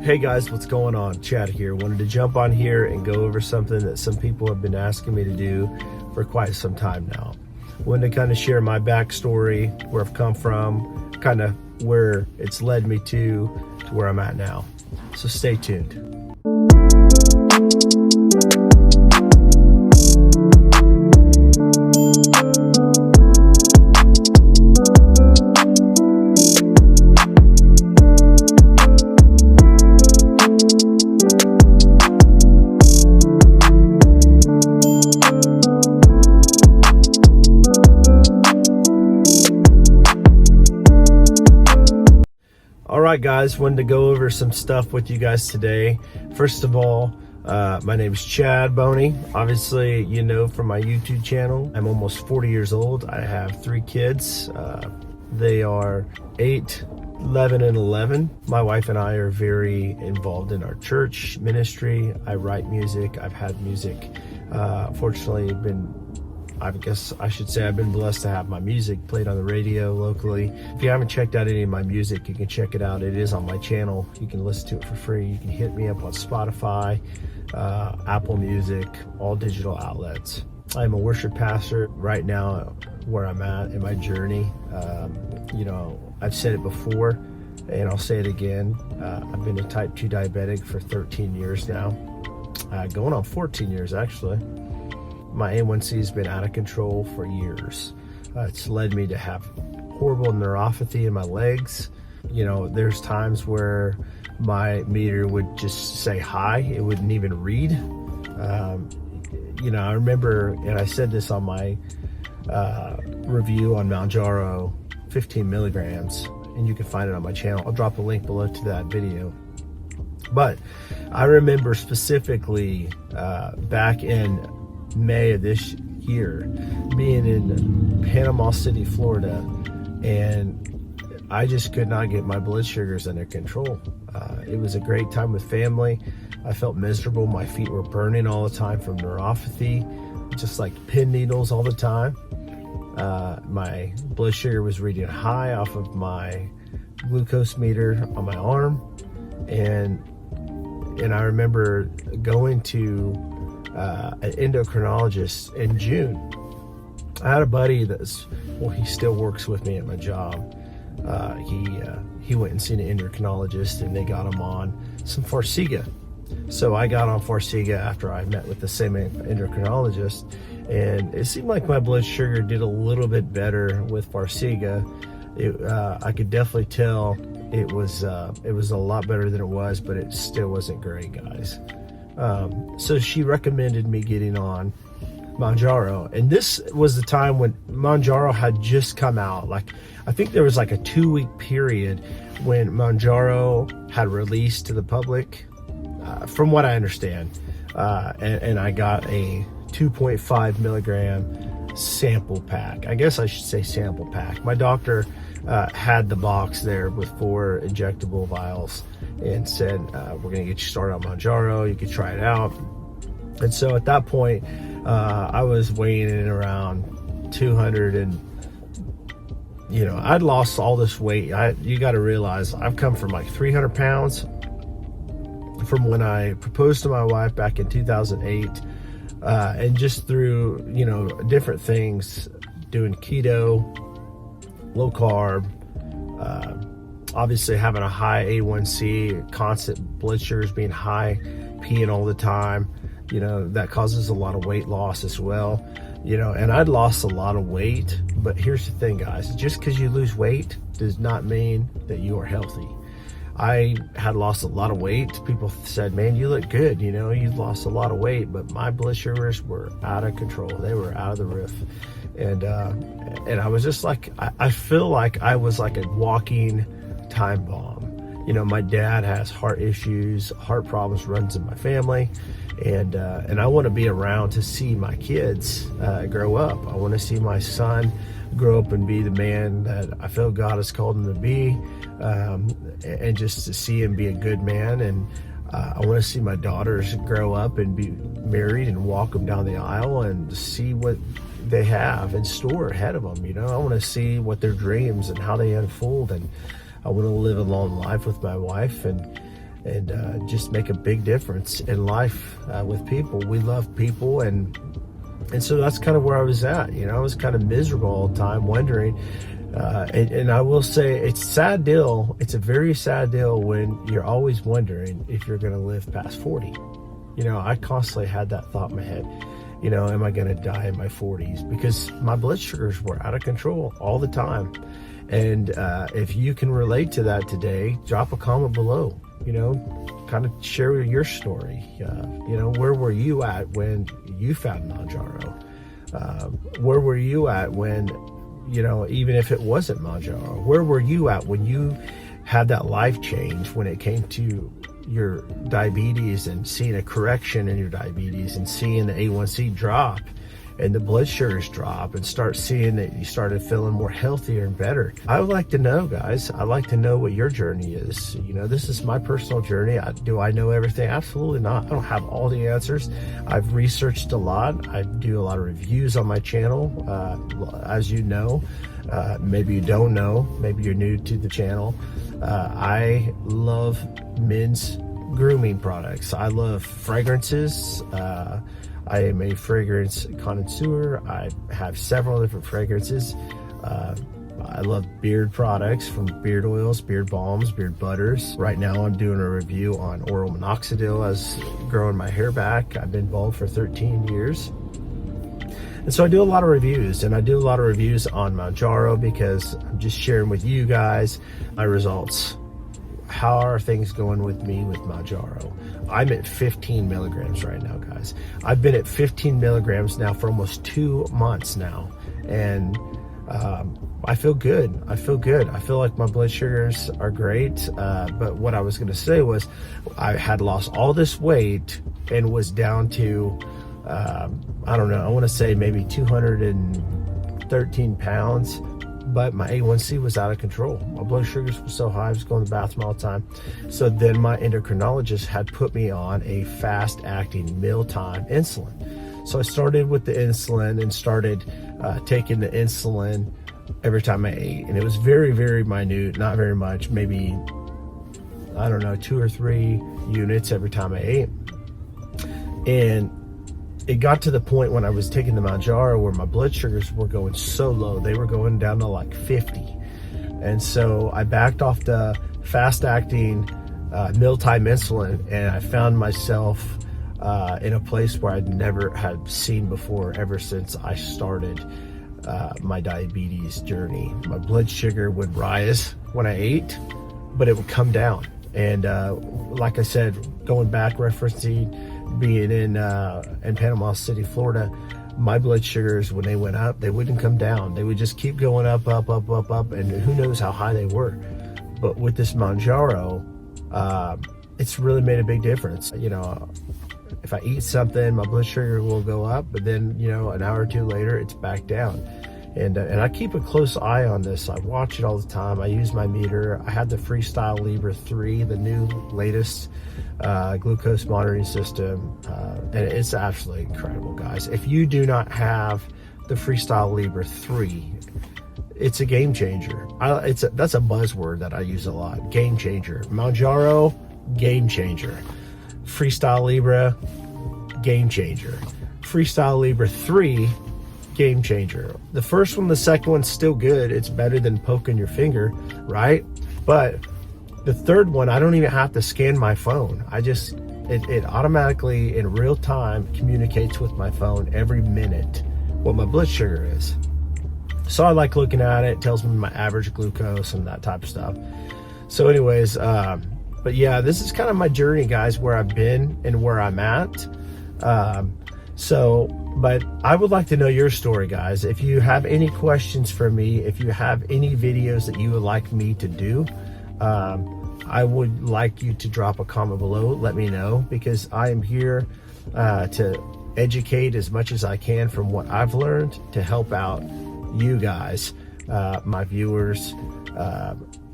Hey guys, what's going on? Chad here. Wanted to jump on here and go over something that some people have been asking me to do for quite some time now. Wanted to kind of share my backstory, where I've come from, kind of where it's led me to where I'm at now. So stay tuned. Alright guys, wanted to go over some stuff with you guys today. First of all, my name is Chad Boney. Obviously, you know from my YouTube channel, I'm almost 40 years old. I have 3 kids. They are 8, 11, and 11. My wife and I are very involved in our church ministry. I write music. I've had music. Fortunately, I guess I should say I've been blessed to have my music played on the radio locally. If you haven't checked out any of my music, you can check it out. It is on my channel. You can listen to it for free. You can hit me up on Spotify, Apple Music, all digital outlets. I'm a worship pastor right now where I'm at in my journey. You know, I've said it before and I'll say it again. I've been a type 2 diabetic for 13 years now, going on 14 years actually. My A1C has been out of control for years. It's led me to have horrible neuropathy in my legs. You know, there's times where my meter would just say hi. It wouldn't even read. You know, I remember, and I said this on my review on Mounjaro, 15 milligrams, and you can find it on my channel. I'll drop a link below to that video. But I remember specifically back in May of this year, being in Panama City, Florida, and I just could not get my blood sugars under control. It was a great time with family. I felt miserable. My feet were burning all the time from neuropathy, just like pin needles all the time. My blood sugar was reading high off of my glucose meter on my arm, and I remember going to an endocrinologist in June. I had a buddy he still works with me at my job. He went and seen an endocrinologist and they got him on some Farxiga. So I got on Farxiga after I met with the same endocrinologist, and it seemed like my blood sugar did a little bit better with Farxiga. I could definitely tell it was a lot better than it was, but it still wasn't great, guys. So she recommended me getting on Mounjaro, and this was the time when Mounjaro had just come out. Like, I think there was like a 2-week period when Mounjaro had released to the public, from what I understand, and I got a 2.5 milligram sample pack. I guess I should say sample pack. My doctor had the box there with 4 injectable vials and said, we're gonna get you started on Mounjaro, you could try it out. And so at that point, I was weighing in around 200, and you know, I'd lost all this weight. You gotta realize, I've come from like 300 pounds from when I proposed to my wife back in 2008, and just through, you know, different things, doing keto, low carb, obviously having a high A1C, constant blood sugars being high, peeing all the time, you know, that causes a lot of weight loss as well, you know. And I'd lost a lot of weight, but here's the thing, guys, just because you lose weight does not mean that you are healthy. I had lost a lot of weight. People said, man, you look good, you know, you lost a lot of weight, but my blood sugars were out of control. They were out of the roof. And I was just like, I feel like I was like a walking time bomb. You know, my dad has heart issues, heart problems runs in my family, and I want to be around to see my kids grow up. I want to see my son grow up and be the man that I feel God has called him to be, and just to see him be a good man. And I want to see my daughters grow up and be married and walk them down the aisle and see what they have in store ahead of them. You know, I want to see what their dreams and how they unfold, and I want to live a long life with my wife. And and just make a big difference in life with people. We love people, and so that's kind of where I was at. I was kind of miserable all the time, wondering. And I will say, it's a sad deal. It's a very sad deal when you're always wondering if you're going to live past 40. I constantly had that thought in my head. Am I going to die in my 40s? Because my blood sugars were out of control all the time. And if you can relate to that today, drop a comment below. Kind of share your story. Where were you at when you found Mounjaro? Where were you at when, even if it wasn't Mounjaro? Where were you at when you had that life change when it came to your diabetes and seeing a correction in your diabetes and seeing the A1C drop and the blood sugars drop and start seeing that you started feeling more healthier and better? I would like to know, guys. I'd like to know what your journey is. This is my personal journey. Do I know everything? Absolutely not. I don't have all the answers. I've researched a lot. I do a lot of reviews on my channel. As you know, maybe you don't know, maybe you're new to the channel. I love men's grooming products. I love fragrances. I am a fragrance connoisseur. I have several different fragrances. I love beard products, from beard oils, beard balms, beard butters. Right now I'm doing a review on oral minoxidil as growing my hair back. I've been bald for 13 years. And so I do a lot of reviews, and I do a lot of reviews on Mounjaro because I'm just sharing with you guys my results. How are things going with me with Mounjaro? I'm at 15 milligrams right now, guys. I've been at 15 milligrams now for almost 2 months now. And I feel good. I feel good. I feel like my blood sugars are great. But what I was going to say was I had lost all this weight and was down to, I don't know, I want to say maybe 213 pounds. But my A1C was out of control. My blood sugars were so high, I was going to the bathroom all the time. So then my endocrinologist had put me on a fast-acting mealtime insulin. So I started with the insulin and started taking the insulin every time I ate. And it was very, very minute, not very much, maybe, I don't know, 2 or 3 units every time I ate. And it got to the point when I was taking the Mounjaro where my blood sugars were going so low. They were going down to like 50. And so I backed off the fast-acting mealtime insulin, and I found myself in a place where I'd never had seen before ever since I started my diabetes journey. My blood sugar would rise when I ate, but it would come down. And like I said, going back, referencing being in Panama City, Florida, my blood sugars, when they went up, they wouldn't come down. They would just keep going up, up, up, up, up, and who knows how high they were. But with this Mounjaro, it's really made a big difference. If I eat something, my blood sugar will go up, but then, an hour or two later, it's back down. And I keep a close eye on this. I watch it all the time. I use my meter. I have the Freestyle Libre 3, the new latest glucose monitoring system, and it's absolutely incredible, guys. If you do not have the Freestyle Libre 3, it's a game changer. That's a buzzword that I use a lot. Game changer. Mounjaro, game changer. Freestyle Libre, game changer. Freestyle Libre 3, game changer. The first one, the second one's still good. It's better than poking your finger, right? But the third one, I don't even have to scan my phone. It automatically in real time communicates with my phone every minute what my blood sugar is. So I like looking at it. It tells me my average glucose and that type of stuff. So anyways, but yeah, this is kind of my journey, guys, where I've been and where I'm at. But I would like to know your story, guys. If you have any questions for me, if you have any videos that you would like me to do, I would like you to drop a comment below. Let me know, because I am here to educate as much as I can from what I've learned to help out you guys, my viewers,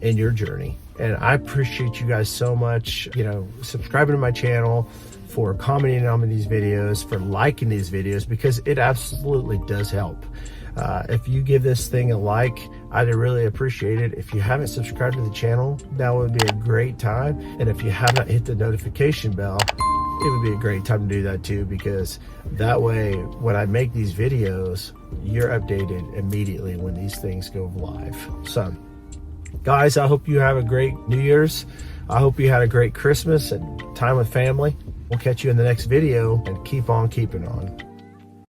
in your journey. And I appreciate you guys so much, subscribing to my channel, for commenting on these videos, for liking these videos, because it absolutely does help. If you give this thing a like, I'd really appreciate it. If you haven't subscribed to the channel, that would be a great time. And if you haven't hit the notification bell, it would be a great time to do that too, because that way when I make these videos, you're updated immediately when these things go live. So guys, I hope you have a great New Year's. I hope you had a great Christmas and time with family. We'll catch you in the next video, and keep on keeping on.